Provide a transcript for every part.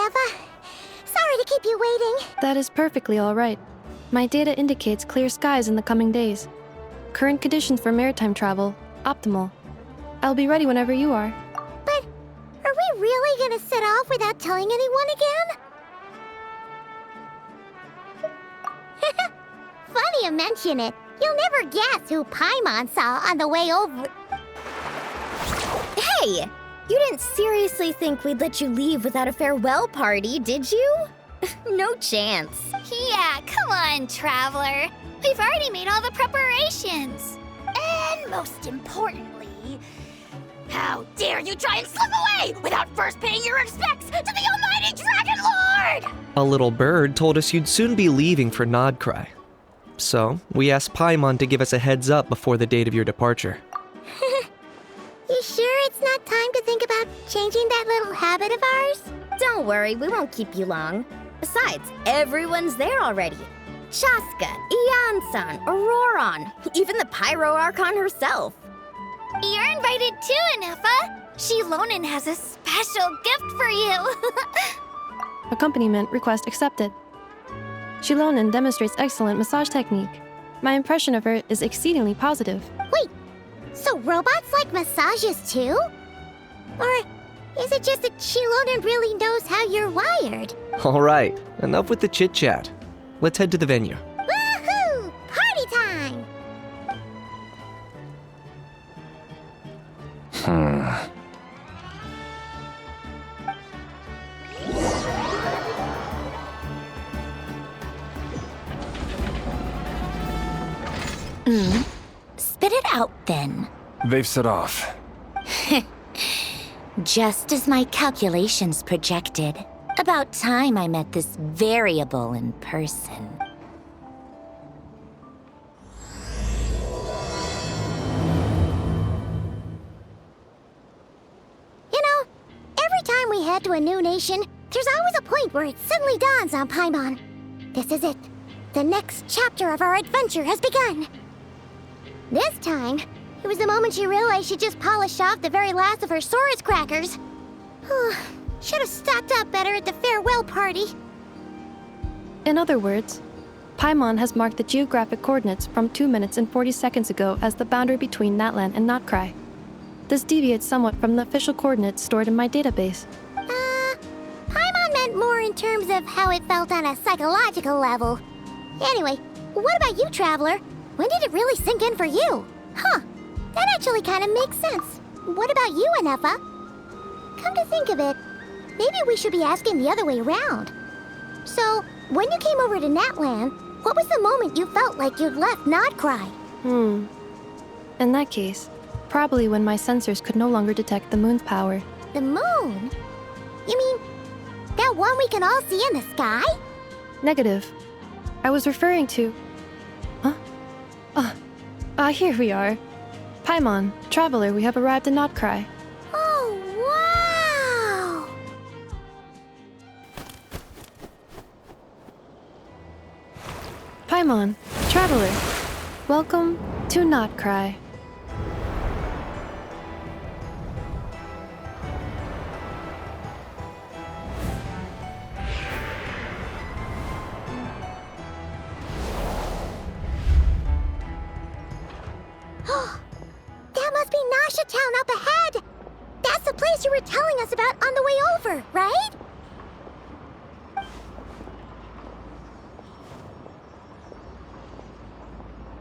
Neva. Sorry to keep you waiting. That is perfectly all right. My data indicates clear skies in the coming days. Current conditions for maritime travel, optimal. I'll be ready whenever you are. But are we really gonna set off without telling anyone again? Funny you mention it. You'll never guess who Paimon saw on the way over. Hey! You didn't seriously think we'd let you leave without a farewell party, did you? No chance. Yeah, come on, Traveler. We've already made all the preparations. And most importantly, how dare you try and slip away without first paying your respects to the almighty Dragon Lord! A little bird told us you'd soon be leaving for Nod-Krai. So, we asked Paimon to give us a heads up before the date of your departure. You sure it's not time to think about changing that little habit of ours? Don't worry, we won't keep you long. Besides, everyone's there already. Shaska, Ian-san, Auroron, even the Pyro Archon herself. You're invited too, Anefa. Shilonen has a special gift for you. Accompaniment request accepted. Shilonen demonstrates excellent massage technique. My impression of her is exceedingly positive. Wait, so robots like massages too? Or is it just that Shilonen really knows how you're wired? Alright, enough with the chit-chat. Let's head to the venue. Woohoo! Party time! Spit it out then. They've set off. Just as my calculations projected. About time I met this variable in person. You know, every time we head to a new nation, there's always a point where it suddenly dawns on Paimon. This is it. The next chapter of our adventure has begun. This time, it was the moment she realized she just polished off the very last of her Saurus crackers. Should have stocked up better at the farewell party. In other words, Paimon has marked the geographic coordinates from 2 minutes and 40 seconds ago as the boundary between Natlan and Nod-Krai. This deviates somewhat from the official coordinates stored in my database. Paimon meant more in terms of how it felt on a psychological level. Anyway, what about you, Traveler? When did it really sink in for you? Huh, that actually kind of makes sense. What about you, Anefa? Come to think of it, maybe we should be asking the other way around. So, when you came over to Natlan, what was the moment you felt like you'd left Nod-Krai? In that case, probably when my sensors could no longer detect the moon's power. The moon? You mean, that one we can all see in the sky? Negative. I was referring to... Here we are. Paimon, Traveler, we have arrived in Nod-Krai. Oh, wow! Paimon, Traveler, welcome to Nod-Krai. That must be Nasha Town up ahead! That's the place you were telling us about on the way over, right?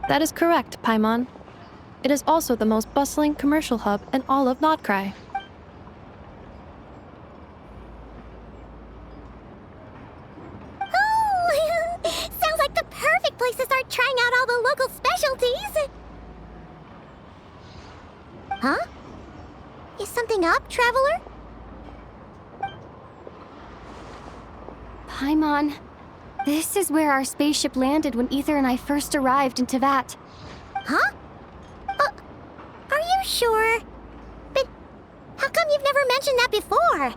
That is correct, Paimon. It is also the most bustling commercial hub in all of Nod-Krai. Oh, sounds like the perfect place to start trying out all the local specialties. Huh? Is something up, Traveler? Paimon, this is where our spaceship landed when Ether and I first arrived in Teyvat. Huh? Are you sure? But how come you've never mentioned that before?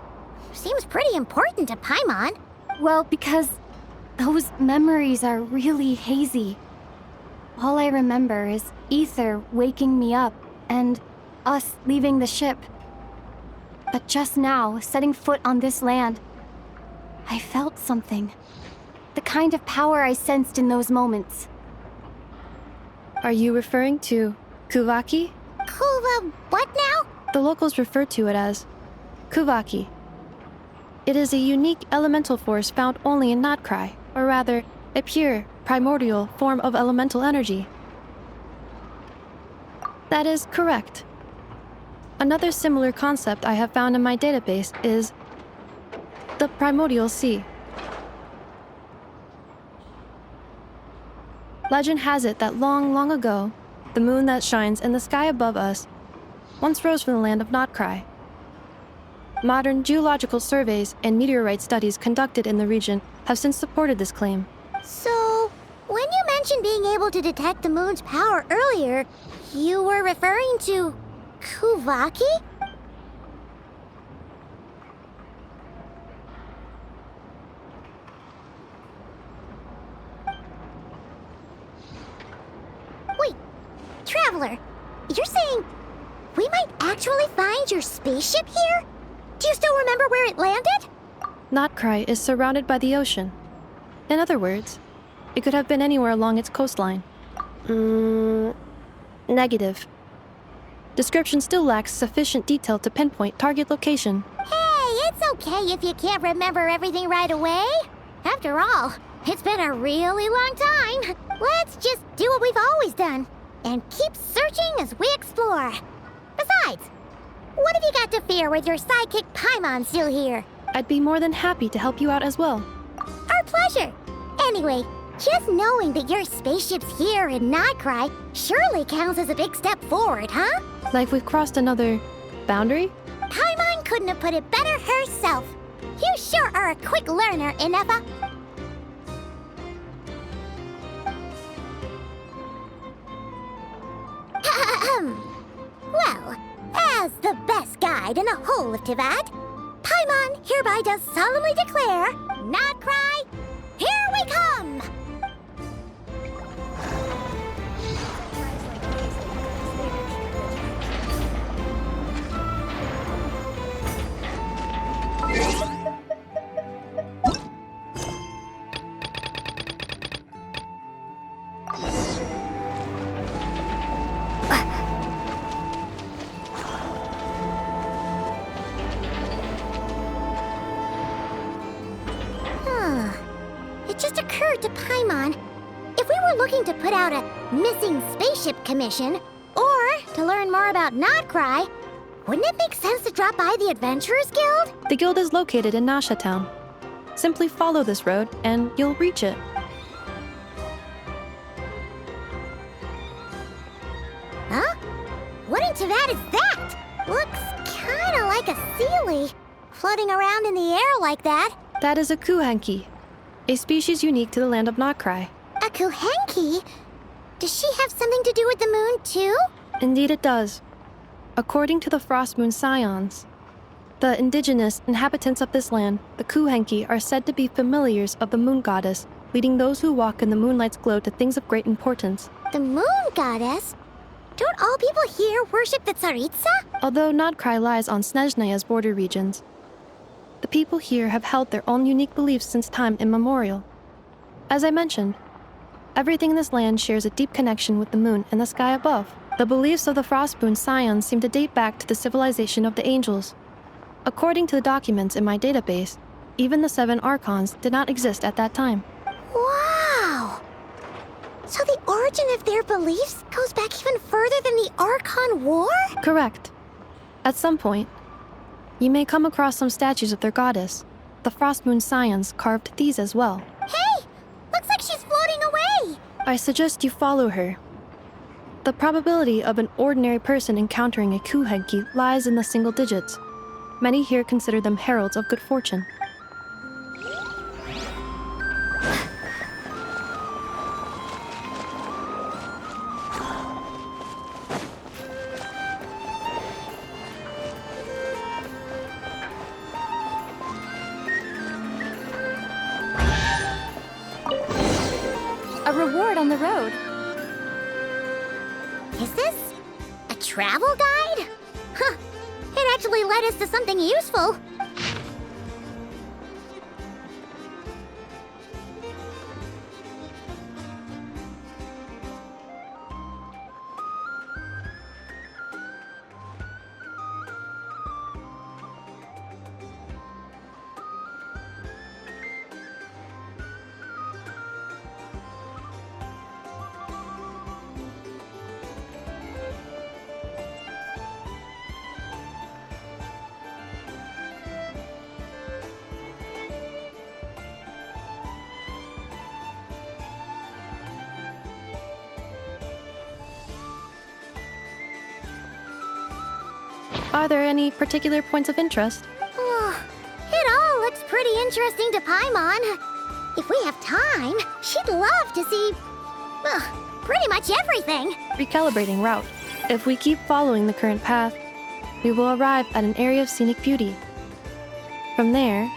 Seems pretty important to Paimon. Well, because those memories are really hazy. All I remember is Ether waking me up and us leaving the ship. But just now, setting foot on this land, I felt something. The kind of power I sensed in those moments. Are you referring to Kuvaki? What now? The locals refer to it as Kuvaki. It is a unique elemental force found only in Nod-Krai, or rather, a pure, primordial form of elemental energy. That is correct. Another similar concept I have found in my database is the primordial sea. Legend has it that long, long ago, the moon that shines in the sky above us once rose from the land of Nod-Krai. Modern geological surveys and meteorite studies conducted in the region have since supported this claim. So, when you mentioned being able to detect the moon's power earlier, you were referring to Kuvaki? Wait, Traveler, you're saying we might actually find your spaceship here? Do you still remember where it landed? Nod-Krai is surrounded by the ocean. In other words, it could have been anywhere along its coastline. Negative. Description still lacks sufficient detail to pinpoint target location. Hey, it's okay if you can't remember everything right away. After all, it's been a really long time. Let's just do what we've always done and keep searching as we explore. Besides, what have you got to fear with your sidekick Paimon still here? I'd be more than happy to help you out as well. Our pleasure. Anyway, just knowing that your spaceship's here in Nod-Krai surely counts as a big step forward, huh? Like we've crossed another boundary? Paimon couldn't have put it better herself. You sure are a quick learner, Inefa. Well, as the best guide in the whole of Tivat, Paimon hereby does solemnly declare, Nod-Krai, here we come! It just occurred to Paimon, if we were looking to put out a missing spaceship commission, or to learn more about Nod-Krai, wouldn't it make sense to drop by the Adventurers Guild? The guild is located in Nasha Town. Simply follow this road and you'll reach it. Huh? What in Tivat is that? Looks kinda like a Sealy, floating around in the air like that. That is a Kuhenki, a species unique to the land of Nod-Krai. A Kuhenki? Does she have something to do with the moon, too? Indeed it does. According to the Frost Moon Scions, the indigenous inhabitants of this land, the Kuhenki, are said to be familiars of the moon goddess, leading those who walk in the moonlight's glow to things of great importance. The moon goddess? Don't all people here worship the Tsaritsa? Although Nod-Krai lies on Snezhnaya's border regions, the people here have held their own unique beliefs since time immemorial. As I mentioned, everything in this land shares a deep connection with the moon and the sky above. The beliefs of the Frostmoon Scions seem to date back to the civilization of the angels. According to the documents in my database, even the 7 Archons did not exist at that time. Wow! So the origin of their beliefs goes back even further than the Archon War? Correct. At some point, you may come across some statues of their goddess. The Frostmoon Scions carved these as well. Hey! Looks like she's floating away! I suggest you follow her. The probability of an ordinary person encountering a Kuhenki lies in the single digits. Many here consider them heralds of good fortune. A reward on the road. Is this a travel guide? Huh. It actually led us to something useful. Are there any particular points of interest? Oh, it all looks pretty interesting to Paimon. If we have time, she'd love to see, pretty much everything. Recalibrating route. If we keep following the current path, we will arrive at an area of scenic beauty. From there,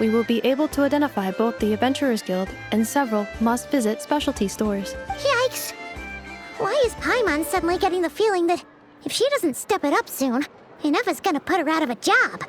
we will be able to identify both the Adventurers Guild and several must-visit specialty stores. Yikes! Why is Paimon suddenly getting the feeling that if she doesn't step it up soon, enough is gonna put her out of a job?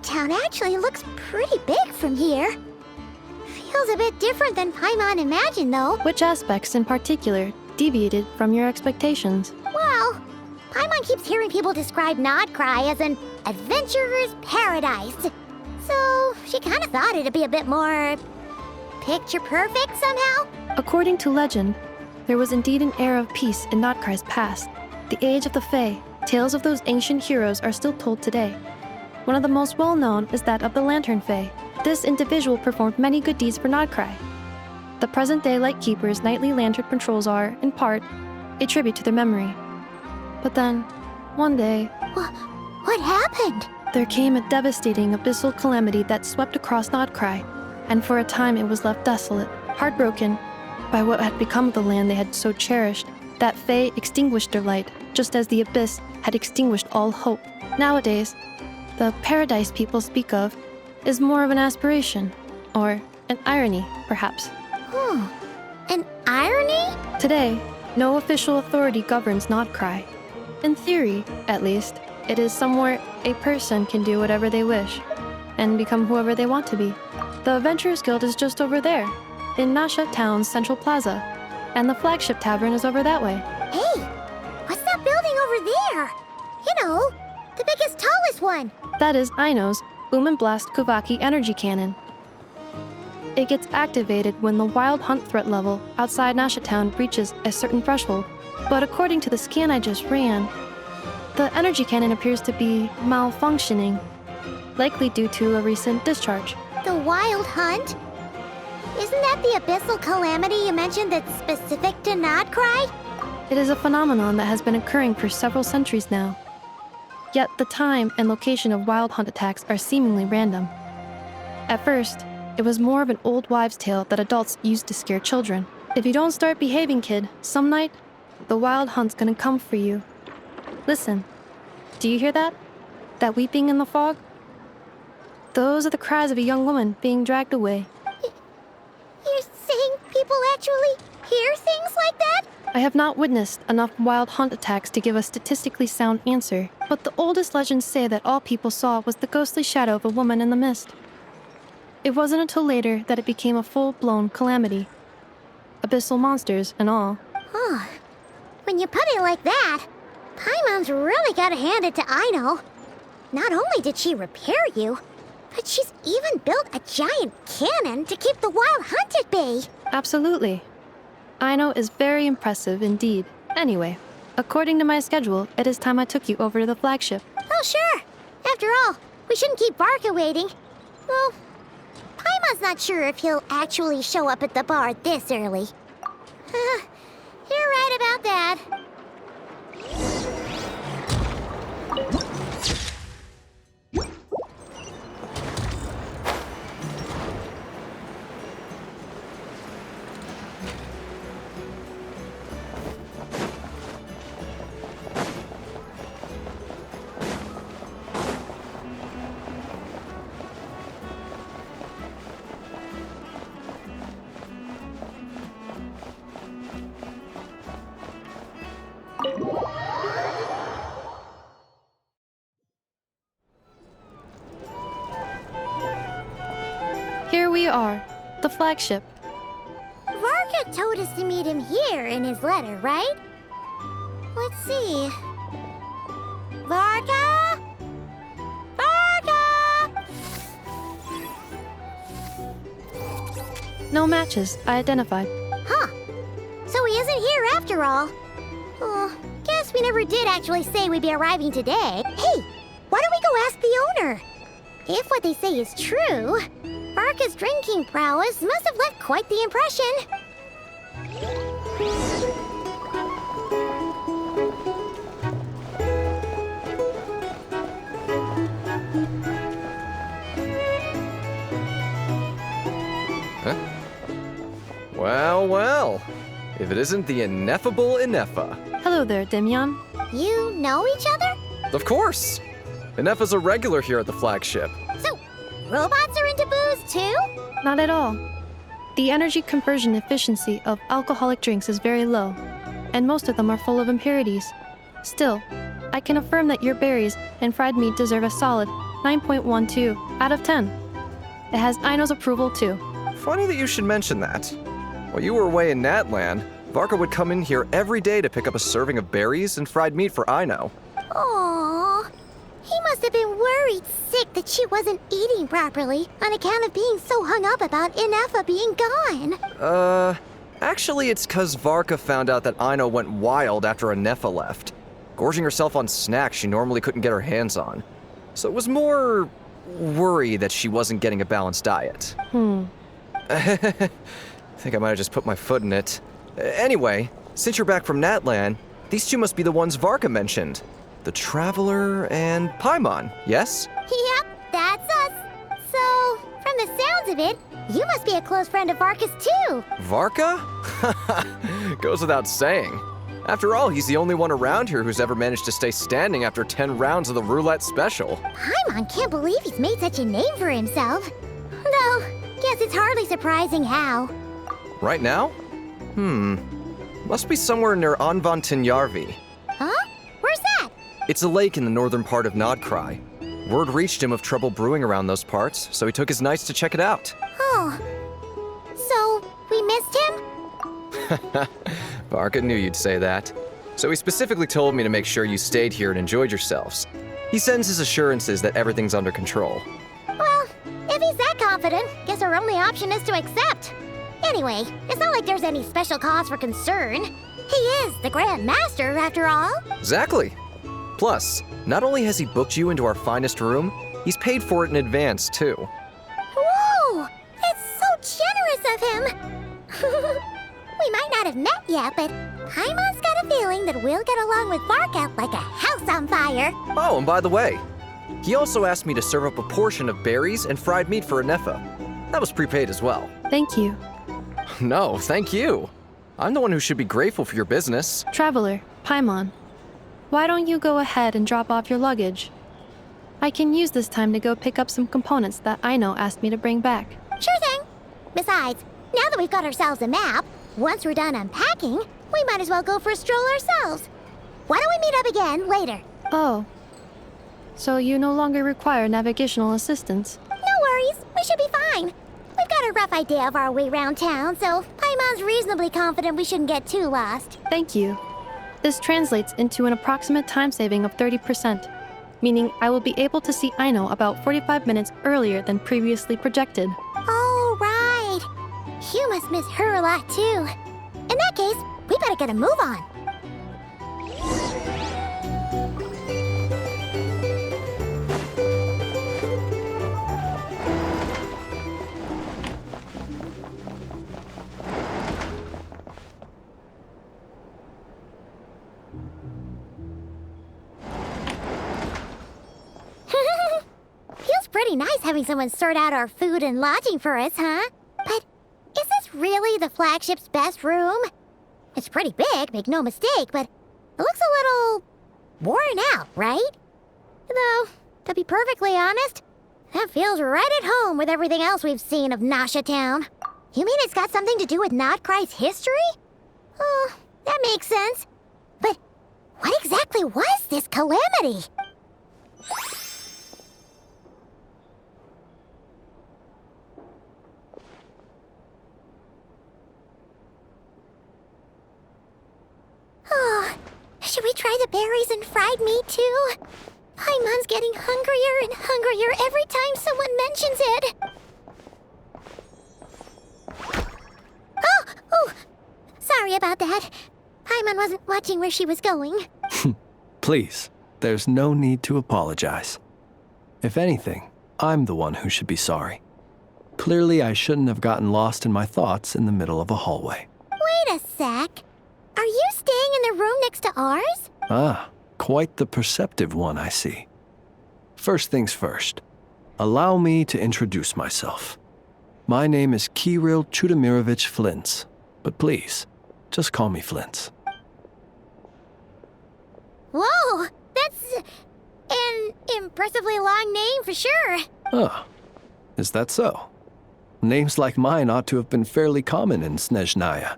Town actually looks pretty big from here. Feels a bit different than Paimon imagined, though. Which aspects in particular deviated from your expectations? Well, Paimon keeps hearing people describe Nod-Krai as an adventurer's paradise. So she kind of thought it'd be a bit more picture perfect somehow. According to legend, there was indeed an era of peace in Nod-Krai's past. The age of the Fae. Tales of those ancient heroes are still told today. One of the most well-known is that of the Lantern Fae. This individual performed many good deeds for Nod-Krai. The present-day Lightkeeper's nightly lantern patrols are, in part, a tribute to their memory. But then, one day... What happened? There came a devastating abyssal calamity that swept across Nod-Krai, and for a time it was left desolate, heartbroken by what had become of the land they had so cherished. That Fae extinguished their light, just as the abyss had extinguished all hope. Nowadays, the paradise people speak of is more of an aspiration, or an irony, perhaps. An irony? Today, no official authority governs Nod-Krai. In theory, at least, it is somewhere a person can do whatever they wish, and become whoever they want to be. The Adventurers Guild is just over there, in Nasha Town's Central Plaza, and the flagship tavern is over that way. Hey, what's that building over there? You know, the biggest, tallest one. That is Aino's Boom and Blast Kuvaki energy cannon. It gets activated when the wild hunt threat level outside Nasha Town reaches a certain threshold. But according to the scan I just ran, the energy cannon appears to be malfunctioning, likely due to a recent discharge. The wild hunt? Isn't that the abyssal calamity you mentioned that's specific to Nod-Krai? It is a phenomenon that has been occurring for several centuries now. Yet the time and location of wild hunt attacks are seemingly random. At first, it was more of an old wives' tale that adults used to scare children. If you don't start behaving, kid, some night, the wild hunt's gonna come for you. Listen, do you hear that? That weeping in the fog? Those are the cries of a young woman being dragged away. You're saying people actually hear things like that? I have not witnessed enough wild hunt attacks to give a statistically sound answer, but the oldest legends say that all people saw was the ghostly shadow of a woman in the mist. It wasn't until later that it became a full-blown calamity. Abyssal monsters and all. Oh, when you put it like that, Paimon's really gotta hand it to Aino. Not only did she repair you, but she's even built a giant cannon to keep the wild hunt at bay. Absolutely. Aino is very impressive indeed. Anyway, according to my schedule, it is time I took you over to the flagship. Oh, sure. After all, we shouldn't keep Barca waiting. Well, Paimon's not sure if he'll actually show up at the bar this early. You're right about that. we are, the flagship. Varka told us to meet him here in his letter, right? Let's see. Varka? Varka! No matches identified. Huh. So he isn't here after all. Oh, guess we never did actually say we'd be arriving today. Hey, why don't we go ask the owner? If what they say is true, Varka's drinking prowess must have left quite the impression. Well, well. If it isn't the ineffable Ineffa. Hello there, Demyon. You know each other? Of course! Ineffa's a regular here at the flagship. So, robots are into booze too? Not at all. The energy conversion efficiency of alcoholic drinks is very low, and most of them are full of impurities. Still, I can affirm that your berries and fried meat deserve a solid 9.12 out of 10. It has Aino's approval too. Funny that you should mention that. While you were away in Natlan, Varka would come in here every day to pick up a serving of berries and fried meat for Aino. Aww. He must have been worried sick that she wasn't eating properly on account of being so hung up about Ineffa being gone. Actually it's 'cause Varka found out that Aino went wild after Ineffa left, gorging herself on snacks she normally couldn't get her hands on. So it was more worry that she wasn't getting a balanced diet. I think I might have just put my foot in it. Anyway, since you're back from Natlan, these two must be the ones Varka mentioned. The Traveler and Paimon, yes? Yep, that's us. So, from the sounds of it, you must be a close friend of Varka's too. Varka? Goes without saying. After all, he's the only one around here who's ever managed to stay standing after 10 rounds of the roulette special. Paimon can't believe he's made such a name for himself. Though, guess it's hardly surprising how. Right now? Must be somewhere near Anvantinyarvi. Huh? Where's that? It's a lake in the northern part of Nod-Krai. Word reached him of trouble brewing around those parts, so he took his knights to check it out. Oh. So, we missed him? Varka knew you'd say that. So he specifically told me to make sure you stayed here and enjoyed yourselves. He sends his assurances that everything's under control. Well, if he's that confident, guess our only option is to accept. Anyway, it's not like there's any special cause for concern. He is the Grand Master, after all. Exactly. Plus, not only has he booked you into our finest room, he's paid for it in advance, too. Whoa! That's so generous of him! We might not have met yet, but Paimon's got a feeling that we'll get along with Varka like a house on fire. Oh, and by the way, he also asked me to serve up a portion of berries and fried meat for Ineffa. That was prepaid as well. Thank you. No, thank you. I'm the one who should be grateful for your business. Traveler, Paimon, why don't you go ahead and drop off your luggage? I can use this time to go pick up some components that Aino asked me to bring back. Sure thing. Besides, now that we've got ourselves a map, once we're done unpacking, we might as well go for a stroll ourselves. Why don't we meet up again later? Oh. So you no longer require navigational assistance? No worries, we should be fine. We've got a rough idea of our way around town, so Paimon's reasonably confident we shouldn't get too lost. Thank you. This translates into an approximate time saving of 30%, meaning I will be able to see Aino about 45 minutes earlier than previously projected. Oh, right. You must miss her a lot, too. In that case, we better get a move on. Feels pretty nice having someone sort out our food and lodging for us, huh? But is this really the flagship's best room? It's pretty big, make no mistake, but it looks a little worn out, right? Though, to be perfectly honest, that feels right at home with everything else we've seen of Nasha Town. You mean it's got something to do with Nod-Krai's history? Oh, that makes sense. But what exactly was this calamity? Should we try the berries and fried meat too? Paimon's getting hungrier and hungrier every time someone mentions it. Oh! Sorry about that. Paimon wasn't watching where she was going. Please, there's no need to apologize. If anything, I'm the one who should be sorry. Clearly, I shouldn't have gotten lost in my thoughts in the middle of a hallway. Wait a sec. Are you staying in the room next to ours? Ah, quite the perceptive one, I see. First things first, allow me to introduce myself. My name is Kirill Chudamirovich Flintz, but please, just call me Flintz. Whoa! That's an impressively long name for sure. Ah, is that so? Names like mine ought to have been fairly common in Snezhnaya,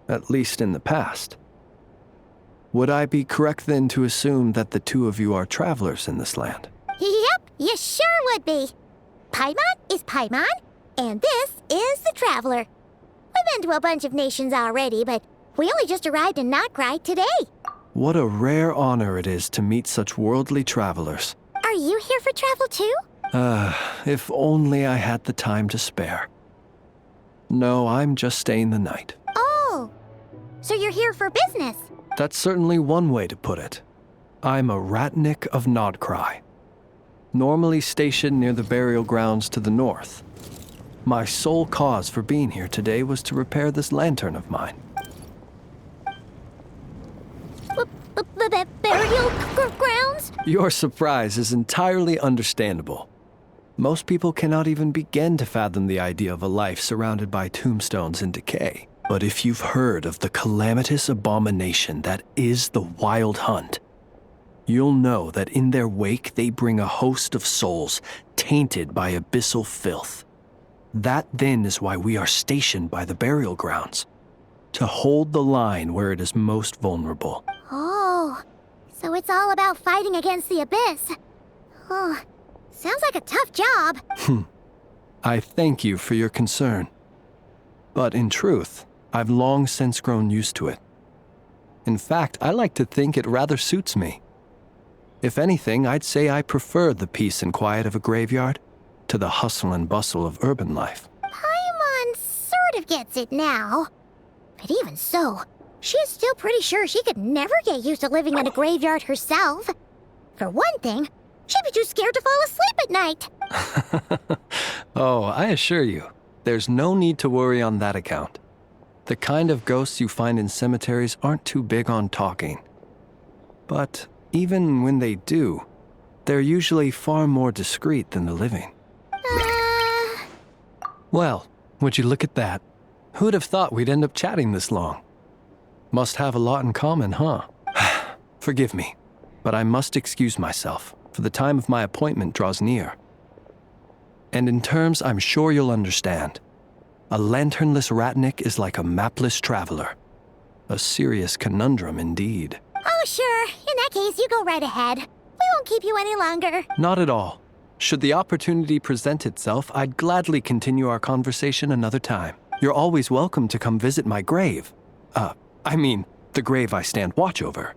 at least in the past. Would I be correct then to assume that the two of you are travelers in this land? Yep, you sure would be. Paimon is Paimon, and this is the Traveler. We've been to a bunch of nations already, but we only just arrived in Nod-Krai today. What a rare honor it is to meet such worldly travelers. Are you here for travel too? If only I had the time to spare. No, I'm just staying the night. Oh, so you're here for business? That's certainly one way to put it. I'm a Ratnik of Nod-Krai, normally stationed near the burial grounds to the north. My sole cause for being here today was to repair this lantern of mine. Burial grounds? Your surprise is entirely understandable. Most people cannot even begin to fathom the idea of a life surrounded by tombstones and decay. But if you've heard of the calamitous abomination that is the Wild Hunt, you'll know that in their wake they bring a host of souls tainted by abyssal filth. That then is why we are stationed by the burial grounds, to hold the line where it is most vulnerable. Oh, so it's all about fighting against the abyss. Oh, sounds like a tough job. I thank you for your concern. But in truth, I've long since grown used to it. In fact, I like to think it rather suits me. If anything, I'd say I prefer the peace and quiet of a graveyard to the hustle and bustle of urban life. Paimon sort of gets it now. But even so, she is still pretty sure she could never get used to living in a graveyard herself. For one thing, she'd be too scared to fall asleep at night. Oh, I assure you, there's no need to worry on that account. The kind of ghosts you find in cemeteries aren't too big on talking. But even when they do, they're usually far more discreet than the living. Well, would you look at that? Who'd have thought we'd end up chatting this long? Must have a lot in common, huh? Forgive me, but I must excuse myself, for the time of my appointment draws near. And in terms I'm sure you'll understand, a lanternless Ratnik is like a mapless traveler. A serious conundrum indeed. Oh, sure. In that case, you go right ahead. We won't keep you any longer. Not at all. Should the opportunity present itself, I'd gladly continue our conversation another time. You're always welcome to come visit my grave. The grave I stand watch over.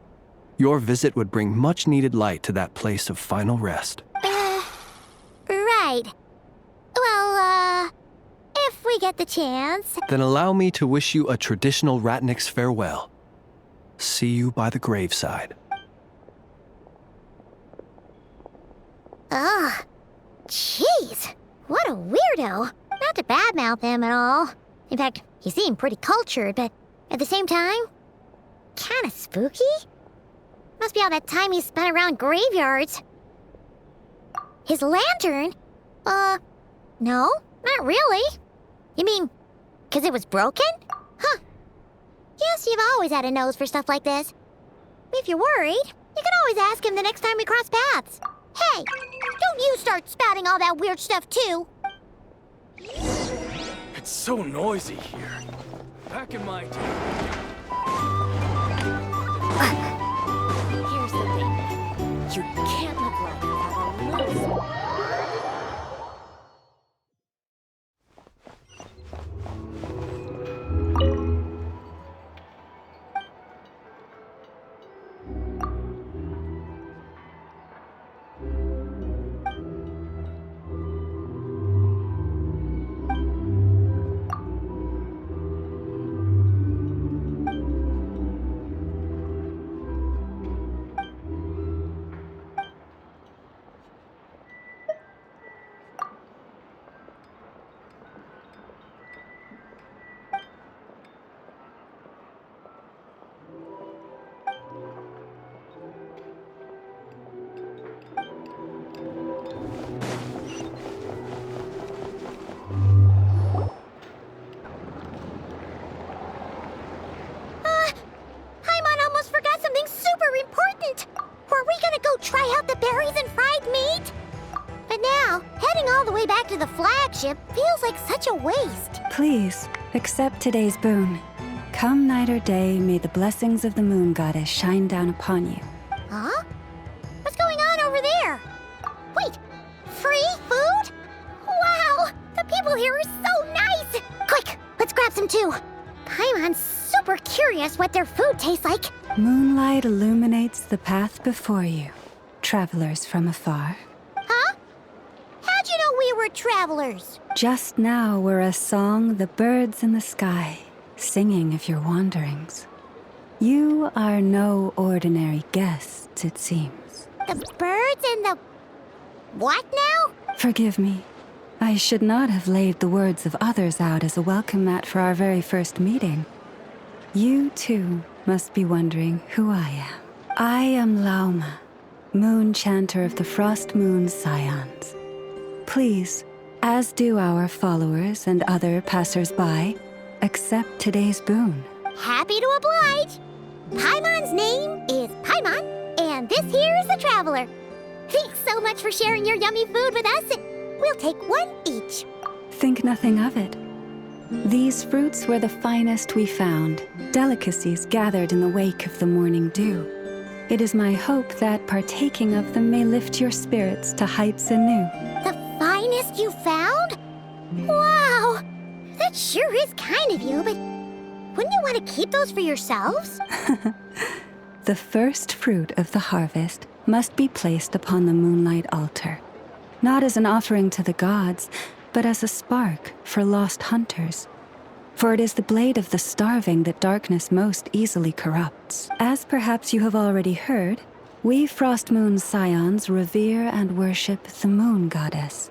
Your visit would bring much-needed light to that place of final rest. Right. Well, if we get the chance. Then allow me to wish you a traditional Ratnik's farewell. See you by the graveside. Ugh. Jeez. What a weirdo. Not to badmouth him at all. In fact, he seemed pretty cultured, but at the same time, kinda spooky? Must be all that time he spent around graveyards. His lantern? No, not really. You mean, 'cause it was broken? Huh. Guess you've always had a nose for stuff like this. If you're worried, you can always ask him the next time we cross paths. Hey, don't you start spouting all that weird stuff too. It's so noisy here. Back in my day. Here's the thing. You can't live life without a little. way back to the flagship feels like such a waste. Please, accept today's boon. Come night or day, may the blessings of the moon goddess shine down upon you. Huh? What's going on over there? Wait, free food? Wow, the people here are so nice! Quick, let's grab some too. Paimon's super curious what their food tastes like. Moonlight illuminates the path before you, travelers from afar. Huh? How'd you know we were travelers? Just now were a song the birds in the sky, singing of your wanderings. You are no ordinary guests, it seems. The birds and the... what now? Forgive me. I should not have laid the words of others out as a welcome mat for our very first meeting. You, too, must be wondering who I am. I am Lauma, moon chanter of the Frost Moon Scions. Please, as do our followers and other passers-by, accept today's boon. Happy to oblige. Paimon's name is Paimon, and this here is the Traveler. Thanks so much for sharing your yummy food with us. We'll take one each. Think nothing of it. These fruits were the finest we found, delicacies gathered in the wake of the morning dew. It is my hope that partaking of them may lift your spirits to heights anew. The finest you found? Wow! That sure is kind of you, but wouldn't you want to keep those for yourselves? The first fruit of the harvest must be placed upon the moonlight altar. Not as an offering to the gods, but as a spark for lost hunters. For it is the blade of the starving that darkness most easily corrupts. As perhaps you have already heard, we Frost Moon Scions revere and worship the moon goddess.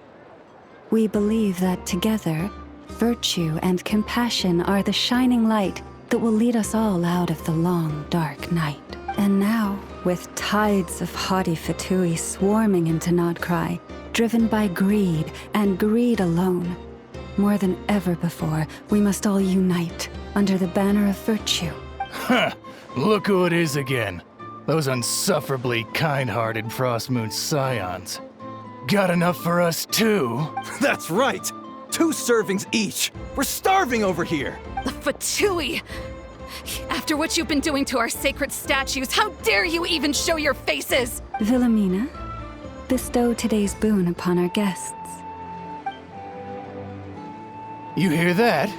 We believe that together, virtue and compassion are the shining light that will lead us all out of the long, dark night. And now, with tides of haughty Fatui swarming into Nod-Krai, driven by greed, and greed alone, more than ever before, we must all unite under the banner of virtue. Ha! Look who it is again. Those unsufferably kind-hearted Frost Moon Scions. Got enough for us too? That's right! 2 servings each! We're starving over here! The Fatui! After what you've been doing to our sacred statues, how dare you even show your faces? Wilhelmina, bestow today's boon upon our guests. You hear that?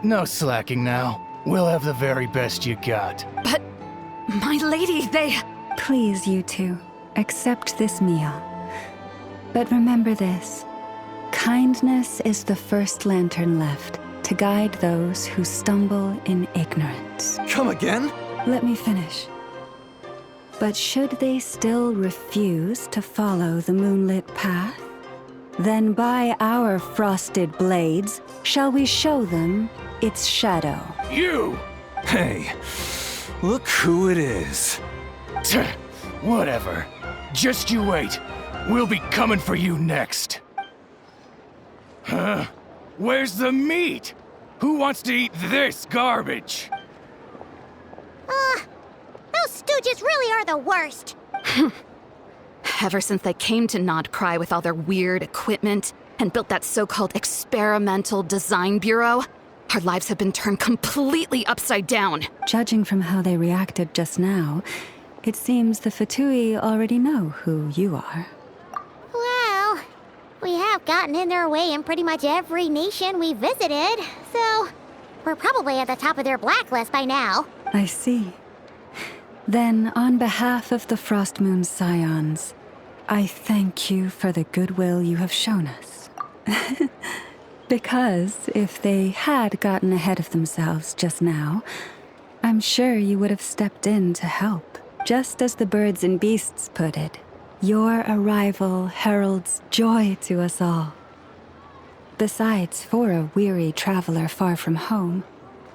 No slacking now. We'll have the very best you got. But, my lady, they... Please, you two, accept this meal. But remember this. Kindness is the first lantern left to guide those who stumble in ignorance. Come again? Let me finish. But should they still refuse to follow the moonlit path, then by our frosted blades shall we show them its shadow. You! Hey, look who it is. Tch, whatever. Just you wait. We'll be coming for you next. Huh? Where's the meat? Who wants to eat this garbage? Those stooges really are the worst. Ever since they came to Nod-Krai with all their weird equipment and built that so-called experimental design bureau, our lives have been turned completely upside down. Judging from how they reacted just now, it seems the Fatui already know who you are. Well, we have gotten in their way in pretty much every nation we visited, so we're probably at the top of their blacklist by now. I see. Then, on behalf of the Frost Moon Scions, I thank you for the goodwill you have shown us. Because if they had gotten ahead of themselves just now, I'm sure you would have stepped in to help. Just as the birds and beasts put it, your arrival heralds joy to us all. Besides, for a weary traveler far from home,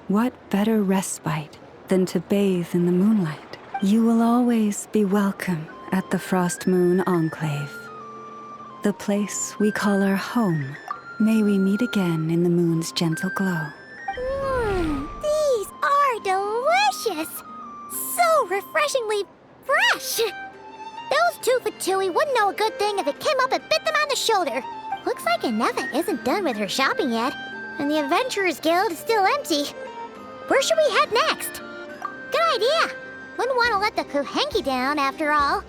what better respite than to bathe in the moonlight? You will always be welcome at the Frost Moon Enclave, the place we call our home. May we meet again in the moon's gentle glow. These are delicious! So refreshingly fresh! Those two Fatui wouldn't know a good thing if it came up and bit them on the shoulder. Looks like Anefa isn't done with her shopping yet, and the Adventurers Guild is still empty. Where should we head next? Good idea! Wouldn't want to let the Kuhenki down, after all.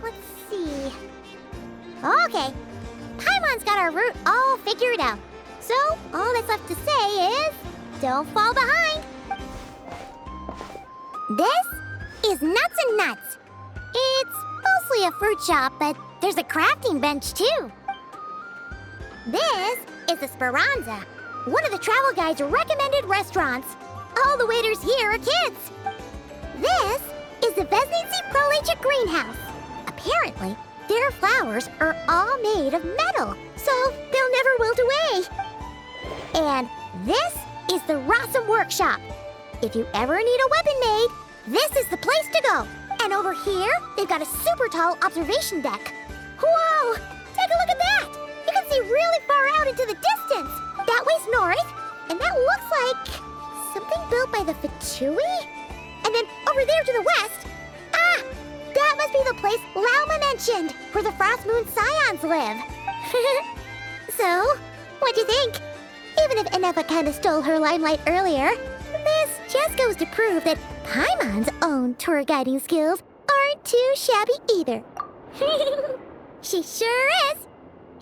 Let's see. Okay, Paimon's got our route all figured out. So, all that's left to say is, don't fall behind. This is Nuts and Nuts. It's mostly a fruit shop, but there's a crafting bench too. This is the Speranza, one of the travel guide's recommended restaurants. All the waiters here are kids. This is the Vesnici Prolicha greenhouse. Apparently, their flowers are all made of metal, so they'll never wilt away. And this is the Rossum Workshop. If you ever need a weapon made, this is the place to go. And over here, they've got a super tall observation deck. Whoa! Take a look at that! You can see really far out into the distance. That way's north, and that looks like something built by the Fatui? And then over there to the west, that must be the place Lauma mentioned, where the Frost Moon Scions live. So, what'd you think? Even if Anefa kinda stole her limelight earlier, this just goes to prove that Paimon's own tour guiding skills aren't too shabby either. She sure is.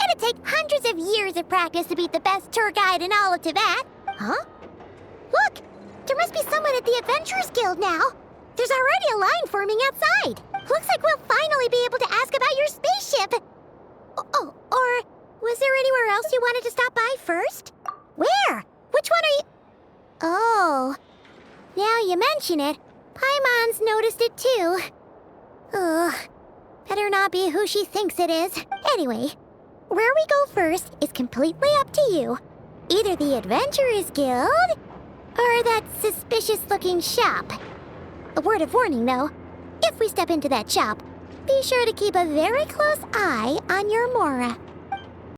It'd take hundreds of years of practice to beat the best tour guide in all of Tibet. Huh? Look! There must be someone at the Adventurers Guild now. There's already a line forming outside. Looks like we'll finally be able to ask about your spaceship. Oh, or was there anywhere else you wanted to stop by first? Where? Which one are you... Oh, now you mention it, Paimon's noticed it too. Ugh, better not be who she thinks it is. Anyway, where we go first is completely up to you. Either the Adventurers Guild, or that suspicious-looking shop. A word of warning, though. If we step into that shop, be sure to keep a very close eye on your Mora.